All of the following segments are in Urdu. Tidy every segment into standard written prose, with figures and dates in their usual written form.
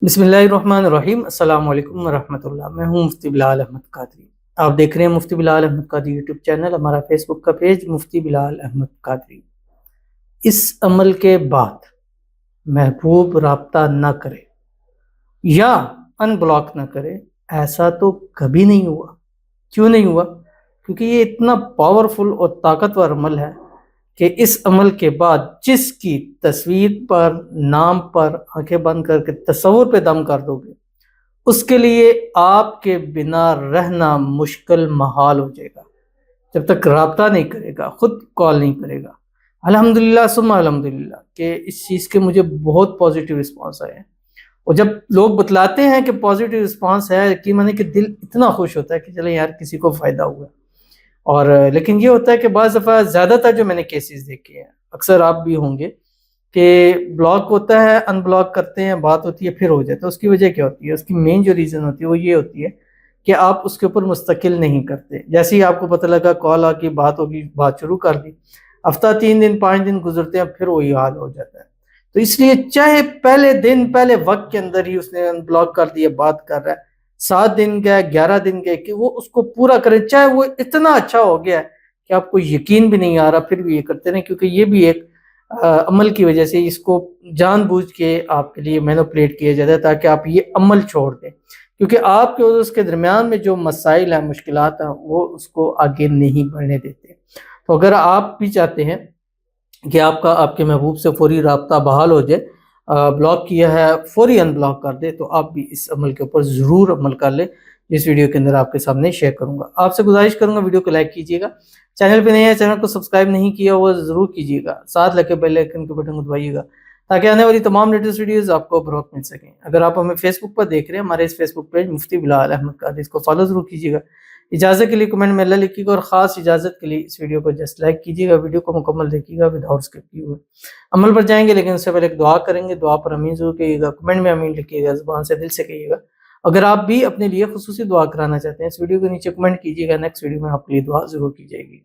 بسم اللہ الرحمن الرحیم۔ السلام علیکم ورحمۃ اللہ۔ میں ہوں مفتی بلال احمد قادری۔ آپ دیکھ رہے ہیں مفتی بلال احمد قادری یوٹیوب چینل، ہمارا فیس بک کا پیج مفتی بلال احمد قادری۔ اس عمل کے بعد محبوب رابطہ نہ کرے یا ان بلاک نہ کرے، ایسا تو کبھی نہیں ہوا۔ کیوں نہیں ہوا؟ کیونکہ یہ اتنا پاورفل اور طاقتور عمل ہے کہ اس عمل کے بعد جس کی تصویر پر، نام پر آنکھیں بند کر کے تصور پہ دم کر دو گے، اس کے لیے آپ کے بنا رہنا مشکل محال ہو جائے گا۔ جب تک رابطہ نہیں کرے گا، خود کال نہیں کرے گا۔ الحمدللہ ثم الحمدللہ کہ اس چیز کے مجھے بہت پازیٹیو رسپانس آئے ہیں، اور جب لوگ بتلاتے ہیں کہ پازیٹیو رسپانس ہے، کہ معنی کہ دل اتنا خوش ہوتا ہے کہ چلے یار کسی کو فائدہ ہوا ہے۔ اور لیکن یہ ہوتا ہے کہ بعض دفعہ زیادہ تر جو میں نے کیسز دیکھے ہیں، اکثر آپ بھی ہوں گے، کہ بلاک ہوتا ہے، ان بلاک کرتے ہیں، بات ہوتی ہے، پھر ہو جاتا ہے۔ اس کی وجہ کیا ہوتی ہے؟ اس کی مین جو ریزن ہوتی ہے وہ یہ ہوتی ہے کہ آپ اس کے اوپر مستقل نہیں کرتے۔ جیسے ہی آپ کو پتہ لگا، کال آ کی، بات ہوگی، بات شروع کر دی، ہفتہ 3 دن 5 دن گزرتے ہیں، پھر وہی حال ہو جاتا ہے۔ تو اس لیے چاہے پہلے دن، پہلے وقت کے اندر ہی اس نے ان بلاک کر دیا، بات کر رہا ہے، 7 دن گئے، 11 دن گئے، کہ وہ اس کو پورا کریں، چاہے وہ اتنا اچھا ہو گیا ہے کہ آپ کو یقین بھی نہیں آ رہا، پھر بھی یہ کرتے رہیں، کیونکہ یہ بھی ایک عمل کی وجہ سے اس کو جان بوجھ کے آپ کے لیے مینوپولیٹ کیا جاتا ہے، تاکہ آپ یہ عمل چھوڑ دیں، کیونکہ آپ کے اور اس کے درمیان میں جو مسائل ہیں، مشکلات ہیں، وہ اس کو آگے نہیں بڑھنے دیتے۔ تو اگر آپ بھی چاہتے ہیں کہ آپ کے محبوب سے فوری رابطہ بحال ہو جائے، بلاک کیا ہے فوری ان بلاک کر دے، تو آپ بھی اس عمل کے اوپر ضرور عمل کر لیں، جس ویڈیو کے اندر آپ کے سامنے شیئر کروں گا۔ آپ سے گزارش کروں گا ویڈیو کو لائک کیجیے گا، چینل پہ نہیں ہے چینل کو سبسکرائب نہیں کیا وہ ضرور کیجیے گا، ساتھ لگے بیل آئیکن کے بٹن کو دبائیے گا، تاکہ آنے والی تمام لیٹسٹ ویڈیوز آپ کو بروقت مل سکیں۔ اگر آپ ہمیں فیس بک پر دیکھ رہے ہیں، ہمارے اس فیس بک پیج مفتی بلال احمد قادری، اس کو فالو ضرور کیجیے گا۔ اجازت کے لیے کمنٹ میں اللہ لکھیے گا، اور خاص اجازت کے لیے اس ویڈیو کو جسٹ لائک کیجیے گا، ویڈیو کو مکمل دیکھیے گا وداؤٹ اسکپ کیے ہوئے۔ عمل پر جائیں گے، لیکن اس سے پہلے ایک دعا کریں گے۔ دعا پر امین ضرور کہیے گا، کمنٹ میں امین لکھیے گا، زبان سے دل سے کہیے گا۔ اگر آپ بھی اپنے لیے خصوصی دعا کرانا چاہتے ہیں، اس ویڈیو کے نیچے کمنٹ کیجیے گا، نیکسٹ ویڈیو میں آپ کے لیے دعا ضرور کی جائے گی۔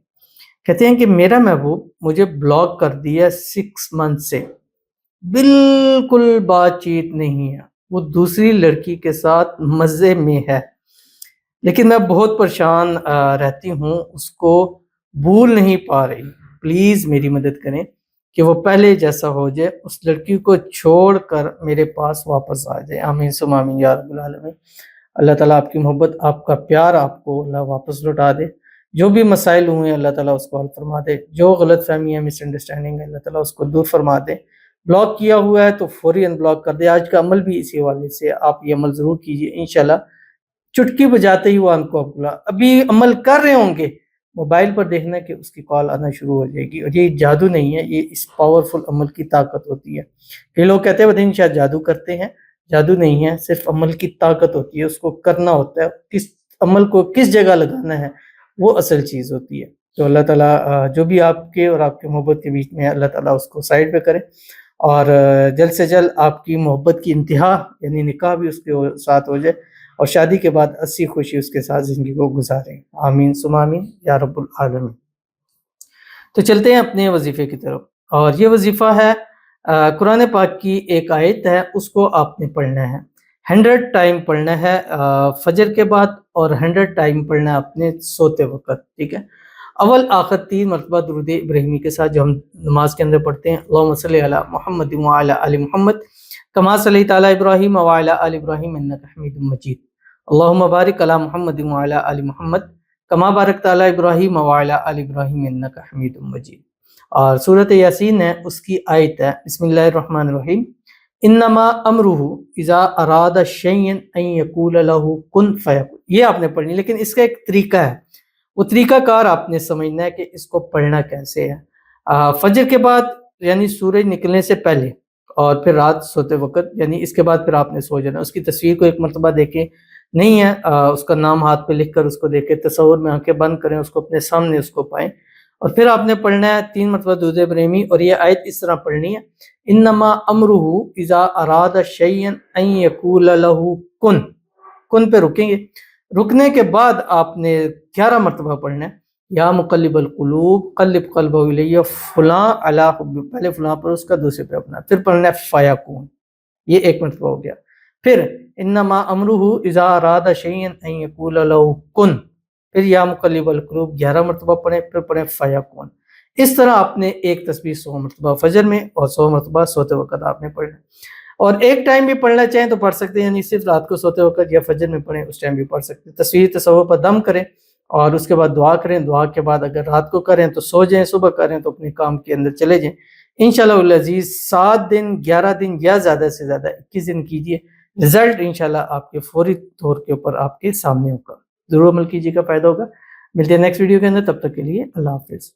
کہتے ہیں کہ میرا محبوب مجھے بلاک کر دیا 6 منتھ سے، بالکل بات چیت نہیں ہے، وہ دوسری لڑکی کے ساتھ مزے میں ہے، لیکن میں بہت پریشان رہتی ہوں، اس کو بھول نہیں پا رہی۔ پلیز میری مدد کریں کہ وہ پہلے جیسا ہو جائے، اس لڑکی کو چھوڑ کر میرے پاس واپس آ جائے۔ آمین ثم آمین یا رب العالمین۔ اللہ تعالیٰ آپ کی محبت، آپ کا پیار، آپ کو اللہ واپس لوٹا دے۔ جو بھی مسائل ہوئے ہیں اللہ تعالیٰ اس کو حل فرما دے، جو غلط فہمی ہے، مس انڈرسٹینڈنگ ہے، اللہ تعالیٰ اس کو دور فرما دے۔ بلاک کیا ہوا ہے تو فوری ان بلاک کر دے۔ آج کا عمل بھی اسی حوالے سے آپ یہ عمل ضرور کیجیے، انشاءاللہ چٹکی بجاتے ہی وہ آپ کو ابھی عمل کر رہے ہوں گے، موبائل پر دیکھنا کہ اس کی کال آنا شروع ہو جائے گی۔ اور یہ جادو نہیں ہے، یہ اس پاورفل عمل کی طاقت ہوتی ہے۔ یہ لوگ کہتے ہیں وہ شاید جادو کرتے ہیں، جادو نہیں ہے، صرف عمل کی طاقت ہوتی ہے، اس کو کرنا ہوتا ہے، کس عمل کو کس جگہ لگانا ہے، وہ اصل چیز ہوتی ہے۔ تو اللہ تعالیٰ جو بھی آپ کے اور آپ کے محبت کے بیچ میں ہے، اللہ تعالیٰ اس کو سائڈ پہ کرے، اور جلد سے جلد آپ کی محبت کی انتہا یعنی نکاح بھی اس کے ساتھ ہو جائے، اور شادی کے بعد اسی خوشی اس کے ساتھ زندگی کو گزاریں۔ آمین ثم آمین یا رب العالمین۔ تو چلتے ہیں اپنے وظیفے کی طرف، اور یہ وظیفہ ہے قرآن پاک کی ایک آیت ہے، اس کو آپ نے پڑھنا ہے 100 ٹائم پڑھنا ہے فجر کے بعد، اور 100 ٹائم پڑھنا ہے اپنے سوتے وقت، ٹھیک ہے؟ اول آخر 3 مرتبہ درود ابراہیمی کے ساتھ جو ہم نماز کے اندر پڑھتے ہیں، اللہم صلی علی محمد وعلی آل محمد کما صلیت علی ابراہیم وعلی آل ابراہیم انک حمید مجید، اللہم بارک علی محمد وعلی آل محمد کما بارکت علی ابراہیم وعلی آل ابراہیم انک حمید مجید۔ اور سورۃ یاسین ہے، اس کی آیت ہے بسم اللہ الرحمن الرحیم، انما امرہ اذا اراد شیئا ان یقول لہ کن فیکون۔ یہ آپ نے پڑھنی، لیکن اس کا ایک طریقہ ہے، وہ طریقہ کار آپ نے سمجھنا ہے کہ اس کو پڑھنا کیسے ہے۔ فجر کے بعد یعنی سورج نکلنے سے پہلے، اور پھر رات سوتے وقت، یعنی اس کے بعد پھر آپ نے سو جانا۔ اس کی تصویر کو ایک مرتبہ دیکھیں، نہیں ہے اس کا نام ہاتھ پہ لکھ کر اس کو دیکھیں، تصور میں آنکھیں بند کریں، اس کو اپنے سامنے اس کو پائیں، اور پھر آپ نے پڑھنا ہے 3 مرتبہ درود ابراہیمی، اور یہ آیت اس طرح پڑھنی ہے، انما امرہ اذا اراد شیئا ان یقول لہ کن۔ کن پہ رکیں گے، رکنے کے بعد آپ نے 11 مرتبہ پڑھنا ہے، یا مقلب القلوب قلب قلبہ الیہ فلاں علی حب، پہلے فلاں پر اس کا، دوسرے پہ اپنا، پھر پڑھنا ہے فیکون، یہ 1 مرتبہ ہو گیا۔ پھر انما امرہ اذا اراد شیئا ان یقول لہ کن، پھر یا مقلب القلوب 11 مرتبہ پڑھیں، پھر پڑھیں فیکون۔ اس طرح آپ نے ایک تسبیح 100 مرتبہ فجر میں اور 100 مرتبہ سوتے وقت آپ نے پڑھنا، اور ایک ٹائم بھی پڑھنا چاہیں تو پڑھ سکتے ہیں، یعنی صرف رات کو سوتے وقت یا فجر میں پڑھیں، اس ٹائم بھی پڑھ سکتے ہیں۔ تصویر تصور پر دم کریں اور اس کے بعد دعا کریں، دعا کے بعد اگر رات کو کریں تو سو جائیں، صبح کریں تو اپنے کام کے اندر چلے جائیں انشاءاللہ العزیز۔ 7 دن 11 دن یا زیادہ سے زیادہ 21 دن کیجئے، رزلٹ انشاءاللہ آپ کے فوری طور کے اوپر آپ کے سامنے ہوگا، ضرور عمل کیجیے گا، فائدہ ہوگا۔ ملتے ہیں نیکسٹ ویڈیو کے اندر، تب تک کے لیے اللہ حافظ۔